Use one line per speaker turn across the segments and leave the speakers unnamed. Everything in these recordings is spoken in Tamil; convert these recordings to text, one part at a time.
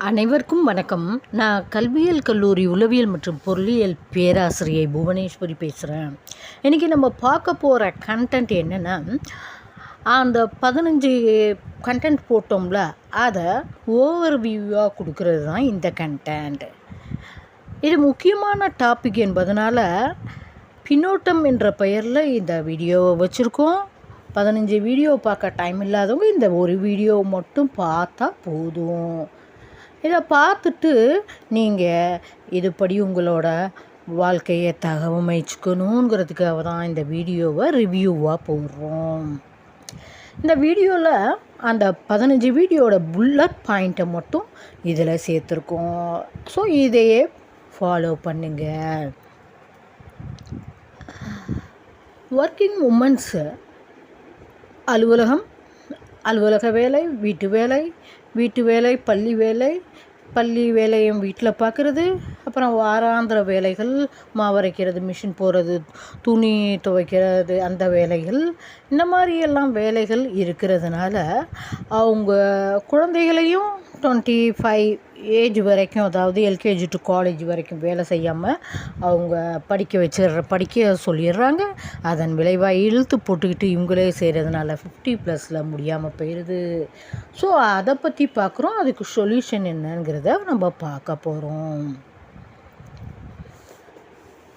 அனைவருக்கும் வணக்கம். நான் கல்வியியல் கல்லூரி உளவியல் மற்றும் பொருளியல் பேராசிரியை புவனேஸ்வரி பேசுகிறேன். இன்றைக்கி நம்ம பார்க்க போகிற கண்டென்ட் என்னென்னா, அந்த 15 கண்டென்ட் போட்டோம்ல, அதை ஓவர் வியூவாக கொடுக்கறது தான் இந்த கண்டென்ட். இது முக்கியமான டாபிக் என்பதனால பின்னோட்டம் என்ற பெயரில் இந்த வீடியோவை வச்சுருக்கோம். 15 வீடியோ பார்க்க டைம் இல்லாதவங்க இந்த ஒரு வீடியோ மட்டும் பார்த்தா போதும். இதை பார்த்துட்டு நீங்கள் இதுபடி உங்களோட வாழ்க்கையை தகவமைச்சுக்கணுங்கிறதுக்காக தான் இந்த வீடியோவை ரிவ்யூவாக போடுறோம். இந்த வீடியோவில் அந்த 15 வீடியோட புல்லட் பாயிண்ட்டை மட்டும் இதில் சேர்த்துருக்கோம். ஸோ இதையே ஃபாலோ பண்ணுங்கள். ஒர்க்கிங் உமன்ஸு அலுவலக வேலை, வீட்டு வேலை, பள்ளி வேலையும் வீட்டில் பார்க்குறது, அப்புறம் வாராந்திர வேலைகள், மாவரைக்கிறது, மிஷின் போடுறது, துணி துவைக்கிறது, அந்த வேலைகள், இந்த மாதிரியெல்லாம் வேலைகள் இருக்கிறதுனால அவங்க குழந்தைகளையும் 25 ஏஜ் வரைக்கும், அதாவது எல்கேஜி டு காலேஜ் வரைக்கும் வேலை செய்யாமல் அவங்க படிக்க சொல்லிடுறாங்க. அதன் விளைவாக இழுத்து போட்டுக்கிட்டு இவங்களே செய்கிறதுனால 50+ முடியாமல் போயிடுது. ஸோ அதை பற்றி பார்க்குறோம். அதுக்கு சொல்யூஷன் என்னங்கிறத நம்ம பார்க்க போகிறோம்.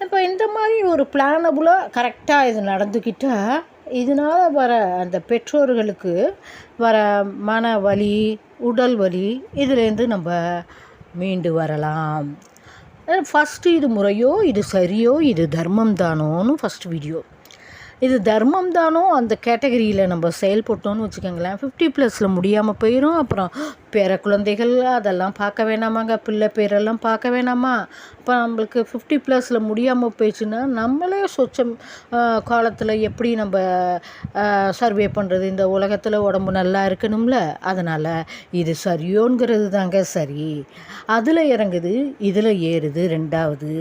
இப்போ இந்த மாதிரி ஒரு பிளானபுளாக கரெக்டாக இது நடந்துக்கிட்டால் இதனால் வர அந்த பெற்றோர்களுக்கு வர மன வலி, உடல் வலி, இதுலேருந்து நம்ம மீண்டு வரலாம். ஃபஸ்ட்டு இது முறையோ, இது சரியோ, இது தர்மம் தானோன்னு ஃபஸ்ட் வீடியோ. இது தர்மம் தானோ அந்த கேட்டகரியில் நம்ம செயல்பட்டோன்னு வச்சுக்கோங்களேன், 50+ முடியாமல் போயிடும். அப்புறம் பேர குழந்தைகள் அதெல்லாம் பார்க்க வேணாமாங்க, பிள்ளை பேரெல்லாம் பார்க்க வேணாமா. இப்போ நம்மளுக்கு 50+ முடியாமல் போயிடுச்சுன்னா நம்மளே சொச்சம் காலத்தில் எப்படி நம்ம சர்வே பண்ணுறது? இந்த உலகத்தில் உடம்பு நல்லா இருக்கணும்ல. அதனால் இது சரியோங்கிறது தாங்க சரி. அதில் இறங்குது, இதில் ஏறுது. ரெண்டாவது,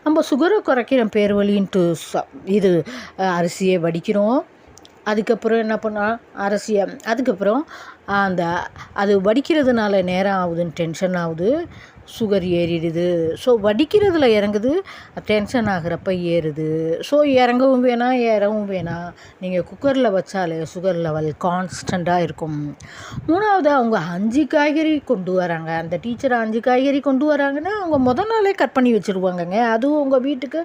நம்ம சுகரை குறைக்கிறோம் பேர் வலின்ட்டு இது அரிசியை வடிக்கிறோம். அதுக்கப்புறம் என்ன பண்ணால் அதுக்கப்புறம் அது வடிக்கிறதுனால நேரம் ஆகுதுன்னு டென்ஷன் ஆகுது, சுகர் ஏறிடுது. ஸோ வடிக்கிறதுல இறங்குது, டென்ஷன் ஆகிறப்ப ஏறுது. ஸோ இறங்கவும் வேணாம், ஏறவும் வேணாம். நீங்கள் குக்கரில் வச்சாலே சுகர் லெவல் கான்ஸ்டண்ட்டாக இருக்கும். மூணாவது, அவங்க 5 காய்கறி கொண்டு வராங்க. அந்த டீச்சர் 5 காய்கறி கொண்டு வராங்கன்னா அவங்க முதல் நாளே கட் பண்ணி வச்சுருவாங்கங்க. அதுவும் உங்கள் வீட்டுக்கு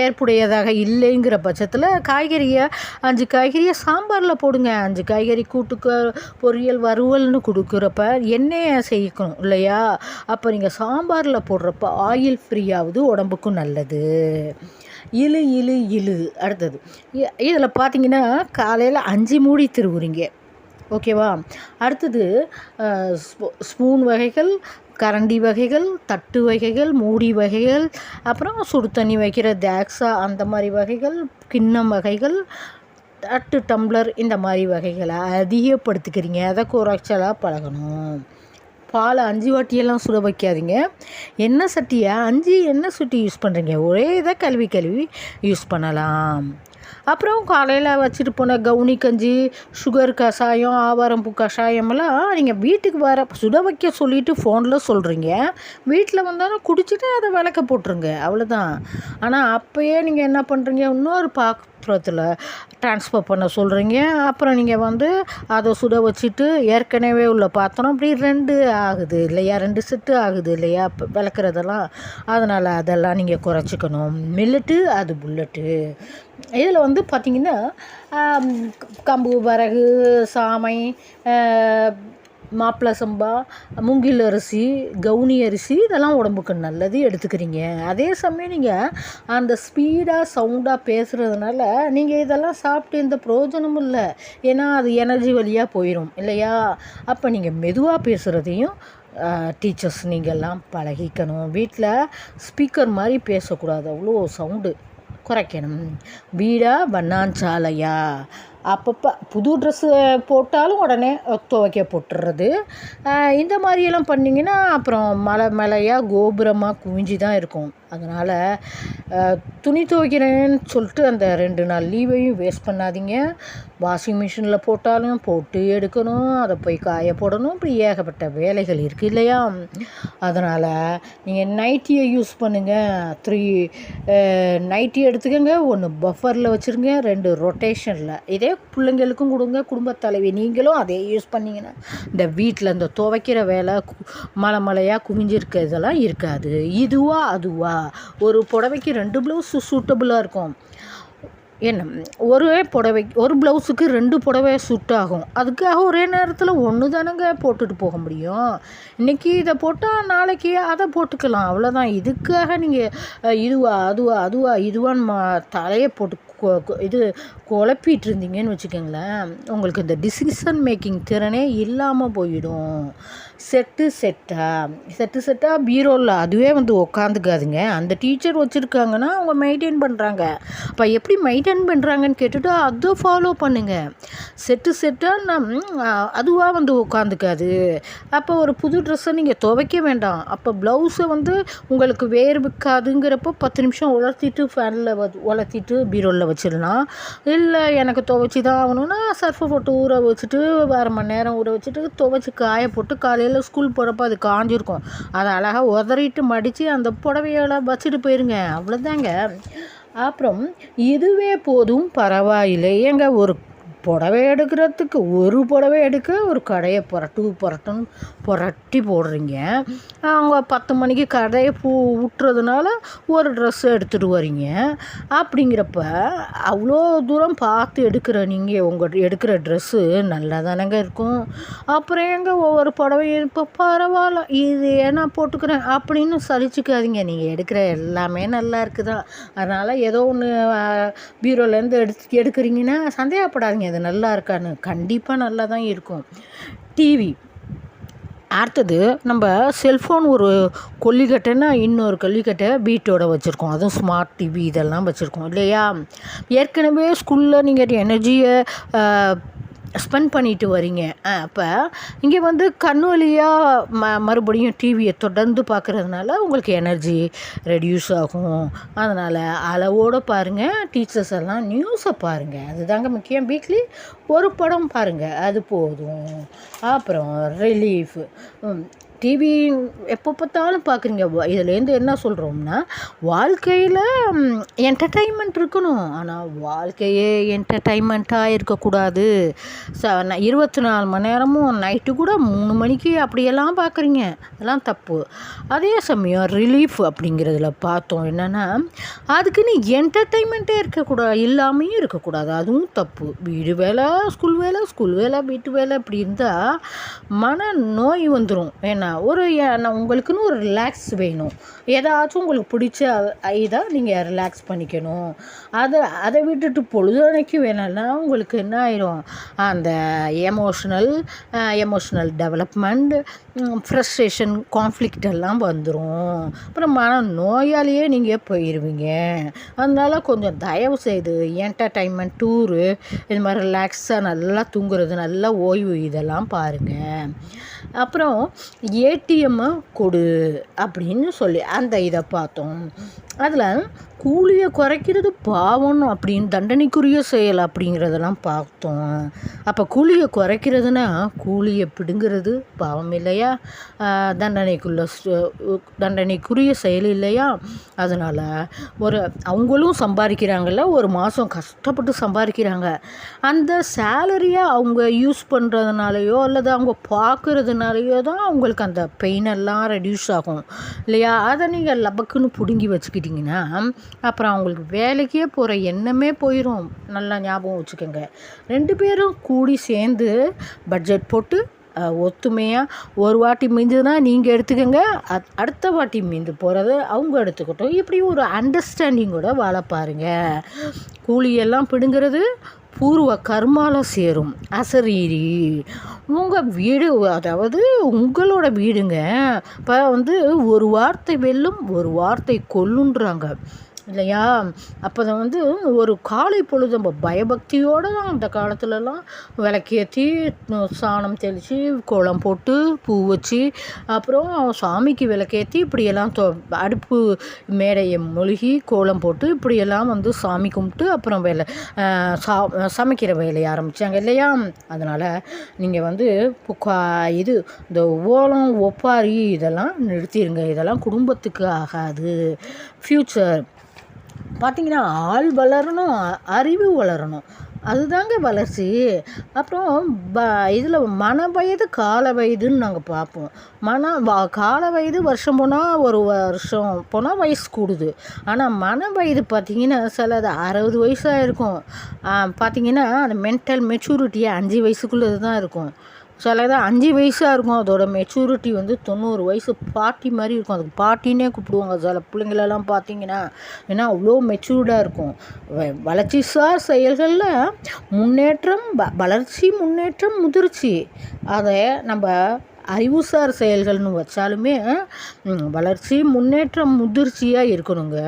ஏற்புடையதாக இல்லைங்கிற பட்சத்தில் 5 காய்கறியை சாம்பாரில் போடுங்க. 5 காய்கறி கூட்டுக்கு பொரியல் வறுவல்னு கொடுக்குறப்ப எண்ணெயை சேர்க்கணும் இல்லையா? அப்போ நீங்கள் சாம்பாரில் போடுறப்ப ஆயில் ஃப்ரீயாவது, உடம்புக்கும் நல்லது. இழு அடுத்தது, இதில் பார்த்தீங்கன்னா காலையில் 5 மூடி திருவுறீங்க, ஓகேவா? அடுத்தது ஸ்பூன் வகைகள், கரண்டி வகைகள், தட்டு வகைகள், மூடி வகைகள், அப்புறம் சுடு தண்ணி வைக்கிற தேக்ஸா அந்த மாதிரி வகைகள், கிண்ணம் வகைகள், தட்டு டம்ளர், இந்த மாதிரி வகைகளை அதிகப்படுத்திக்கிறீங்க. அதை குறைச்சலாக பழகணும். பாலை 5 வாட்டியெல்லாம் சுட வைக்காதீங்க. எண்ணெய் சட்டியை 5 எண்ணெய் சட்டி யூஸ் பண்ணுறீங்க. ஒரே இதை கழுவி யூஸ் பண்ணலாம். அப்புறம் காலையில் வச்சுட்டு போன கவுனி கஞ்சி, சுகர் கஷாயம், ஆவாரம்பூ கஷாயமெல்லாம் நீங்கள் வீட்டுக்கு சுட வைக்க சொல்லிவிட்டு ஃபோனில் சொல்கிறீங்க. வீட்டில் வந்தாலும் குடிச்சிட்டு அதை விளக்க போட்டுருங்க, அவ்வளோதான். ஆனால் அப்போயே நீங்கள் என்ன பண்ணுறீங்க, இன்னொரு பாத்திரத்தில் ட்ரான்ஸ்ஃபர் பண்ண சொல்கிறீங்க. அப்புறம் நீங்கள் அதை சுட வச்சுட்டு ஏற்கனவே உள்ள பாத்திரம் அப்படி 2 ஆகுது இல்லையா, 2 செட்டு ஆகுது இல்லையா விளக்குறதெல்லாம். அதனால் அதெல்லாம் நீங்கள் குறைச்சிக்கணும். மில்லட்டு, அது புல்லட்டு. இதில் பார்த்திங்கன்னா கம்பு, வரகு, சாமை, மாப்பிள சம்பா, மூங்கில் அரிசி, கவுனி அரிசி, இதெல்லாம் உடம்புக்கு நல்லது எடுத்துக்கிறீங்க. அதே சமயம் நீங்கள் அந்த ஸ்பீடாக சவுண்டாக பேசுகிறதுனால நீங்கள் இதெல்லாம் சாப்பிட்டு எந்த பிரயோஜனமும் இல்லை. ஏன்னா அது எனர்ஜி வழியாக போயிடும் இல்லையா? அப்போ நீங்கள் மெதுவாக பேசுகிறதையும் டீச்சர்ஸ் நீங்கள்லாம் பழகிக்கணும். வீட்டில் ஸ்பீக்கர் மாதிரி பேசக்கூடாது, அவ்வளோ சவுண்டு குறைக்கணும். வீடா வண்ணாஞ்சாலையா, அப்பப்போ புது ட்ரெஸ்ஸு போட்டாலும் உடனே துவைக்க போட்டுறது. இந்த மாதிரியெல்லாம் பண்ணிங்கன்னா அப்புறம் மலையாக கோபுரமாக குவிஞ்சு தான் இருக்கும். அதனால் துணி துவைக்கிறேன்னு சொல்லிட்டு அந்த 2 நாள் லீவையும் வேஸ்ட் பண்ணாதீங்க. வாஷிங் மிஷினில் போட்டாலும் போட்டு எடுக்கணும், அதை போய் காய போடணும், இப்படி ஏகப்பட்ட வேலைகள் இருக்குது இல்லையா? அதனால் நீங்கள் நைட்டியை யூஸ் பண்ணுங்கள். 3 நைட்டி எடுத்துக்கோங்க, 1 பஃபரில் வச்சுருங்க, 2 ரொட்டேஷனில். இதே பிள்ளைங்களுக்கும் கொடுங்க. குடும்பத் தலைவி நீங்களும் அதே யூஸ் பண்ணிங்கன்னா இந்த வீட்டில் இந்த துவைக்கிற வேலை மலையாக குமிஞ்சிருக்க இதெல்லாம் இருக்காது. இதுவா அதுவா ஒரு புடவைக்கு 2 ப்ளவுஸ் சூட்டபுளாக இருக்கும். என்ன ஒரு ப்ளவுஸுக்கு 2 புடவை சூட் ஆகும். அதுக்காக ஒரே நேரத்தில் 1 தானங்க போட்டுட்டு போக முடியும். இன்றைக்கி இதை போட்டால் நாளைக்கு அதை போட்டுக்கலாம், அவ்வளோதான். இதுக்காக நீங்கள் இதுவா இதுவான்னு தலையை போட்டு இது குழப்பிட்டு இருந்தீங்கன்னு வச்சுக்கோங்களேன், உங்களுக்கு இந்த டிசிஷன் மேக்கிங் திறனே இல்லாமல் போயிடும். செட்டாக பீரோவில் அதுவே உக்காந்துக்காதுங்க. அந்த டீச்சர் வச்சுருக்காங்கன்னா அவங்க மெயின்டைன் பண்ணுறாங்க. அப்போ எப்படி மெயின்டைன் பண்ணுறாங்கன்னு கேட்டுட்டு அதை ஃபாலோ பண்ணுங்கள். செட்டாக அதுவாக உட்காந்துக்காது. அப்போ ஒரு புது ட்ரெஸ்ஸை நீங்கள் துவைக்க வேண்டாம். அப்போ ப்ளவுஸை உங்களுக்கு வேர்விக்காதுங்கிறப்போ 10 நிமிஷம் உலர்த்திட்டு ஃபேனில் உலர்த்திட்டு பீரோவில் வச்சிடலாம். இல்லை எனக்கு துவைச்சி தான் ஆகணும்னா சர்ஃபை போட்டு ஊற வச்சுட்டு 1/2 மணி நேரம் ஊற வச்சுட்டு துவைச்சி காய போட்டு காலையில் ஸ்கூல் போகிறப்ப அது காஞ்சிருக்கும். அதை அழகாக உதறிட்டு மடித்து அந்த புடவையோட வச்சுட்டு போயிருங்க, அவ்வளோதாங்க. அப்புறம் இதுவே போதும் பரவாயில்லை. ஏங்க ஒரு புடவை எடுக்கிறதுக்கு ஒரு புடவை எடுக்க ஒரு கடையை புரட்டி போடுறீங்க. அவங்க 10 மணிக்கு கடையை விட்டுறதுனால ஒரு ட்ரெஸ் எடுத்துகிட்டு வரீங்க. அப்படிங்கிறப்ப அவ்வளோ தூரம் பார்த்து நீங்கள் உங்கள் எடுக்கிற ட்ரெஸ்ஸு நல்லா தானேங்க இருக்கும். அப்புறம் எங்கே ஒவ்வொரு புடவையும் இப்போ பரவாயில்ல இது ஏன்னா போட்டுக்கிறேன் அப்படின்னு சலிச்சுக்காதீங்க. நீங்கள் எடுக்கிற எல்லாமே நல்லா இருக்குதான், அதனால் ஏதோ ஒன்று பீரோலேருந்து எடுக்கிறீங்கன்னா சந்தேகப்படாதீங்க அது நல்லா இருக்கான்னு. கண்டிப்பாக நல்லா தான் இருக்கும். டிவி அடுத்தது நம்ம செல்ஃபோன் ஒரு கொல்லிக்கட்டைன்னா இன்னொரு கொல்லிக்கட்டை பீட்டோட வச்சுருக்கோம். அதுவும் ஸ்மார்ட் டிவி இதெல்லாம் வச்சுருக்கோம் இல்லையா? ஏற்கனவே ஸ்கூலில் நீங்கள் எனர்ஜியை ஸ்பெண்ட் பண்ணிட்டு வரீங்க. அப்போ இங்கே கண் வழியாக மறுபடியும் டிவியை தொடர்ந்து பார்க்குறதுனால உங்களுக்கு எனர்ஜி ரெடியூஸ் ஆகும். அதனால் அளவோடு பாருங்கள். டீச்சர்ஸ் எல்லாம் நியூஸை பாருங்கள், அதுதாங்க முக்கியம். வீக்லி ஒரு படம் பாருங்கள், அது போதும். அப்புறம் ரிலீஃப் டிவி எப்போ பார்த்தாலும் பார்க்குறீங்க. இதுலேருந்து என்ன சொல்கிறோம்னா வாழ்க்கையில் என்டர்டெயின்மெண்ட் இருக்கணும், ஆனால் வாழ்க்கையே என்டர்டெயின்மெண்ட்டாக இருக்கக்கூடாது. 24 மணி நேரமும் நைட்டு கூட 3 மணிக்கு அப்படியெல்லாம் பார்க்குறீங்க, அதெல்லாம் தப்பு. அதே சமயம் ரிலீஃப் அப்படிங்கிறதுல பார்த்தோம் என்னென்னா அதுக்குன்னு என்டர்டெயின்மெண்ட்டே இல்லாமையும் இருக்கக்கூடாது, அதுவும் தப்பு. வீடு வேலை ஸ்கூல் வேலை வீட்டு வேலை இப்படி இருந்தால் மன நோய் வந்துடும். ஏன்னா உங்களுக்குன்னு ஒரு ரிலாக்ஸ் வேணும். ஏதாச்சும் உங்களுக்கு பிடிச்ச இதாக நீங்கள் ரிலாக்ஸ் பண்ணிக்கணும். அதை விட்டுட்டு பொழுதுனைக்கு வேணும்னா உங்களுக்கு என்ன ஆயிரும், அந்த எமோஷ்னல் டெவலப்மெண்ட், ஃப்ரஸ்ட்ரேஷன், கான்ஃப்ளிக்ட் எல்லாம் வந்துடும். அப்புறம் மன நோயாலேயே நீங்கள் போயிடுவீங்க. அதனால் கொஞ்சம் தயவு செய்து என்டர்டெயின்மெண்ட், டூரு, இது மாதிரி ரிலாக்ஸாக நல்லா தூங்குறது, நல்லா ஓய்வு இதெல்லாம் பாருங்கள். அப்புறம் ஏடிஎம்மை கொடு அப்படின்னு சொல்லி அந்த இதை பார்த்தோம். அதில் கூலியை குறைக்கிறது பாவம் அப்படின்னு தண்டனைக்குரிய செயல் அப்படிங்கிறதெல்லாம் பார்த்தோம். அப்போ கூலியை குறைக்கிறதுனா கூலியை பிடுங்கிறது பாவம் இல்லையா? தண்டனைக்குரிய செயல் இல்லையா? அதனால் அவங்களும் சம்பாதிக்கிறாங்கல்ல, ஒரு மாதம் கஷ்டப்பட்டு சம்பாதிக்கிறாங்க. அந்த சேலரியை அவங்க யூஸ் பண்ணுறதுனாலையோ அல்லது அவங்க பார்க்குறதுனாலையோ தான் அவங்களுக்கு அந்த பெயினெல்லாம் ரெடியூஸ் ஆகும் இல்லையா? அதை நீங்கள் லபக்குன்னு பிடுங்கி வச்சுக்கிட்டிங்கன்னா அப்புறம் அவங்களுக்கு வேலைக்கே போகிற எண்ணமே போயிடும். நல்லா ஞாபகம் வச்சுக்கோங்க. 2 பேரும் கூடி சேர்ந்து பட்ஜெட் போட்டு ஒத்துமையாக ஒரு வாட்டி மீந்ததுன்னா நீங்கள் எடுத்துக்கோங்க, அடுத்த வாட்டி மீந்து போகிறது அவங்க எடுத்துக்கிட்டோம். இப்படி ஒரு அண்டர்ஸ்டாண்டிங்கோட வாழ பாருங்கள். கூலியெல்லாம் பிடுங்கிறது பூர்வ கர்மால சேரும். அசரீரி உங்கள் வீடு, அதாவது உங்களோட வீடுங்க. இப்போ ஒரு வார்த்தை வெல்லும் ஒரு வார்த்தை கொல்லுன்றாங்க. இல்லையா? அப்போ வந்து ஒரு காலை பொழுது நம்ம பயபக்தியோடு தான் அந்த காலத்துலலாம் விளக்கேற்றி சாணம் தெளித்து கோலம் போட்டு பூ வச்சு அப்புறம் சாமிக்கு விளக்கேற்றி இப்படியெல்லாம் அடுப்பு மேடையை மொழுகி கோலம் போட்டு இப்படியெல்லாம் வந்து சாமி கும்பிட்டு அப்புறம் சமைக்கிற வேலையை ஆரம்பித்தாங்க இல்லையா? அதனால் நீங்கள் வந்து இது இந்த ஓலம் ஒப்பாரி இதெல்லாம் நிறுத்திடுங்க. இதெல்லாம் குடும்பத்துக்கு ஆகாது. ஃப்யூச்சர் பார்த்திங்கன்னா ஆள் வளரணும், அறிவு வளரணும், அதுதாங்க வளர்ச்சி. அப்புறம் இதில் மன வயது கால வயதுன்னு நாங்கள் பார்ப்போம். கால வயது வருஷம் போனால் ஒரு வருஷம் போனால் வயசு கூடுது. ஆனால் மன வயது பார்த்திங்கன்னா சிலது 60 வயசாக இருக்கும். பார்த்திங்கன்னா அந்த மென்டல் மெச்சூரிட்டி 5 வயசுக்குள்ளது தான் இருக்கும். சிலது 5 வயசாக இருக்கும், அதோட மெச்சூரிட்டி வந்து 90 வயசு பாட்டி மாதிரி இருக்கும். அதுக்கு பாட்டினே கூப்பிடுவாங்க சில பிள்ளைங்களெல்லாம் பார்த்திங்கன்னா. ஏன்னா அவ்வளோ மெச்சூர்டாக இருக்கும். வளர்ச்சிசார் செயல்களில் முன்னேற்றம், வளர்ச்சி, முன்னேற்றம், முதிர்ச்சி, அதை நம்ம அறிவுசார் செயல்கள்னு வச்சாலுமே வளர்ச்சி, முன்னேற்றம், முதிர்ச்சியாக இருக்கணுங்க.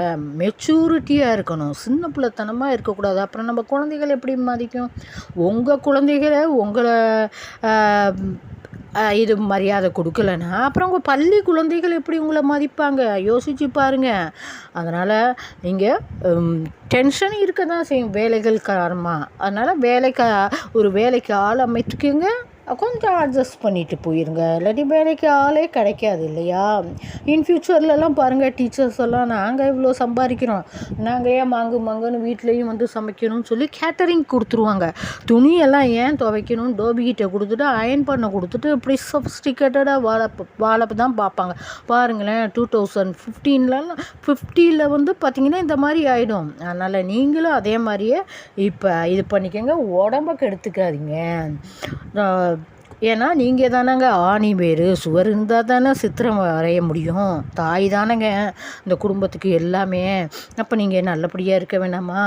மெச்சூரிட்டியாக இருக்கணும். சின்ன பிள்ளைத்தனமாக இருக்கக்கூடாது. அப்புறம் நம்ம குழந்தைகள் எப்படி மதிக்கும்? உங்கள் குழந்தைகளை உங்களை இது மரியாதை கொடுக்கலன்னா அப்புறம் உங்கள் பள்ளி குழந்தைகள் எப்படி உங்களை மதிப்பாங்க? யோசித்து பாருங்கள். அதனால் நீங்கள் டென்ஷன் இருக்க தான் செய்யும் வேலைகள் காரணமாக. அதனால் ஒரு வேலைக்கு ஆள் அமைத்துக்குங்க, கொஞ்சம் அட்ஜஸ்ட் பண்ணிட்டு போயிருங்க. இல்லாட்டி வேலைக்கு ஆளே கிடைக்காது இல்லையா? இன் ஃப்யூச்சர்லலாம் பாருங்கள், டீச்சர்ஸ் எல்லாம் நாங்கள் இவ்வளோ சம்பாதிக்கிறோம், நாங்கள் ஏன் மாங்குன்னு வீட்லேயும் வந்து சமைக்கணும்னு சொல்லி கேட்டரிங் கொடுத்துருவாங்க. துணியெல்லாம் ஏன் துவைக்கணும், டோபிகிட்ட கொடுத்துட்டு அயன் பண்ண கொடுத்துட்டு இப்படி சொஃபிஸ்டிகேட்டடாக வாழ தான் பார்ப்பாங்க. பாருங்களேன், 2050 வந்து பார்த்திங்கன்னா இந்த மாதிரி ஆகிடும். அதனால் நீங்களும் அதே மாதிரியே இப்போ இது பண்ணிக்கோங்க, உடம்ப கெடுத்துக்காதீங்க. ஏன்னா நீங்கள் தானேங்க ஆணி வேறு, சுவர் இருந்தால் தானே சித்திரம் வரைய முடியும். தாய் தானேங்க இந்த குடும்பத்துக்கு எல்லாமே. அப்போ நீங்கள் நல்லபடியாக இருக்க வேணாமா?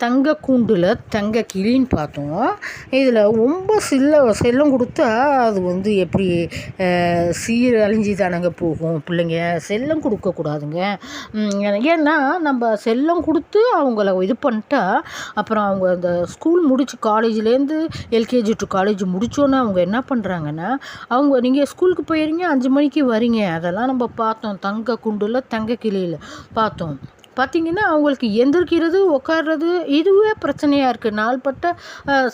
தங்க கூண்டில் தங்க கிளின்னு பார்த்தோம். இதில் ரொம்ப செல்லம் கொடுத்தா அது வந்து எப்படி சீரழிஞ்சி தானங்க போகும். பிள்ளைங்க செல்லம் கொடுக்கக்கூடாதுங்க. ஏன்னா நம்ம செல்லம் கொடுத்து அவங்கள இது பண்ணிட்டா அப்புறம் அவங்க அந்த ஸ்கூல் முடிச்சு காலேஜ்லேருந்து எல்கேஜி டு காலேஜ் முடித்தோன்னே அவங்க என்ன பண்ணுறாங்கன்னா, நீங்கள் ஸ்கூலுக்கு போயிடுறீங்க, 5 மணிக்கு வரீங்க. அதெல்லாம் நம்ம பார்த்தோம். தங்க கூண்டில் தங்க கிளியில் பார்த்தோம். பார்த்திங்கன்னா அவங்களுக்கு எந்திரிக்கிறது, உட்கார்றது இதுவே பிரச்சனையாக இருக்குது. நாள்பட்ட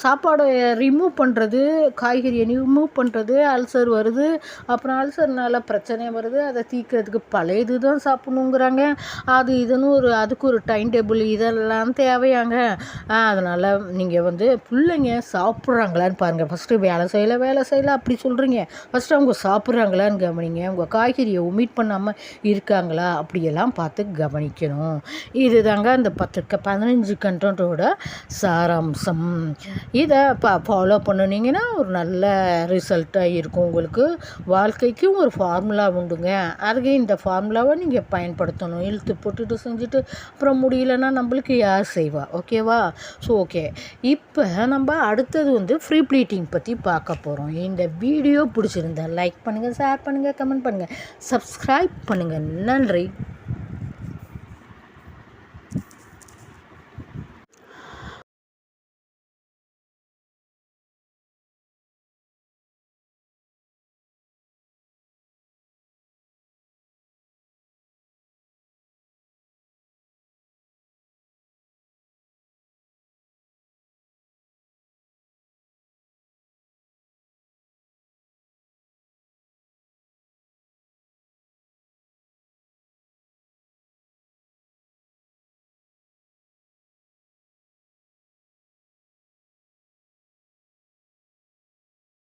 சாப்பாடை ரிமூவ் பண்ணுறது, காய்கறியை ரிமூவ் பண்ணுறது, அல்சர் வருது. அப்புறம் அல்சர்னால பிரச்சனை வருது. அதை தீர்க்கிறதுக்கு பழையது தான் சாப்பிட்ணுங்கிறாங்க. இதுன்னு அதுக்கு ஒரு டைம் டேபிள் இதெல்லாம் தேவையாங்க. அதனால் நீங்கள் வந்து பிள்ளைங்க சாப்பிட்றாங்களான்னு பாருங்கள். ஃபஸ்ட்டு வேலை செய்யலை அப்படி சொல்கிறீங்க. ஃபஸ்ட்டு அவங்க சாப்பிட்றாங்களான்னு கவனிங்க. உங்கள் காய்கறியை ஒமிட் பண்ணாமல் இருக்காங்களா அப்படியெல்லாம் பார்த்து கவனிக்கணும். இது தாங்க அந்த 15 கண்டென்ட்டோட சாராம்சம். இதை ஃபாலோ பண்ணினீங்கன்னா ஒரு நல்ல ரிசல்ட்டாக இருக்கும். உங்களுக்கு வாழ்க்கைக்கும் ஒரு ஃபார்முலா உண்டுங்க. அதுக்கு இந்த ஃபார்முலாவை நீங்கள் பயன்படுத்தணும். இழுத்து போட்டுட்டு செஞ்சுட்டு அப்புறம் முடியலன்னா நம்மளுக்கு யார் செய்வா? ஓகேவா? ஸோ ஓகே, இப்போ நம்ம அடுத்தது வந்து ஃப்ரீ ப்ளீட்டிங் பற்றி பார்க்க போகிறோம். இந்த வீடியோ பிடிச்சிருந்தா லைக் பண்ணுங்கள், ஷேர் பண்ணுங்கள், கமெண்ட் பண்ணுங்கள், சப்ஸ்கிரைப் பண்ணுங்கள். நன்றி.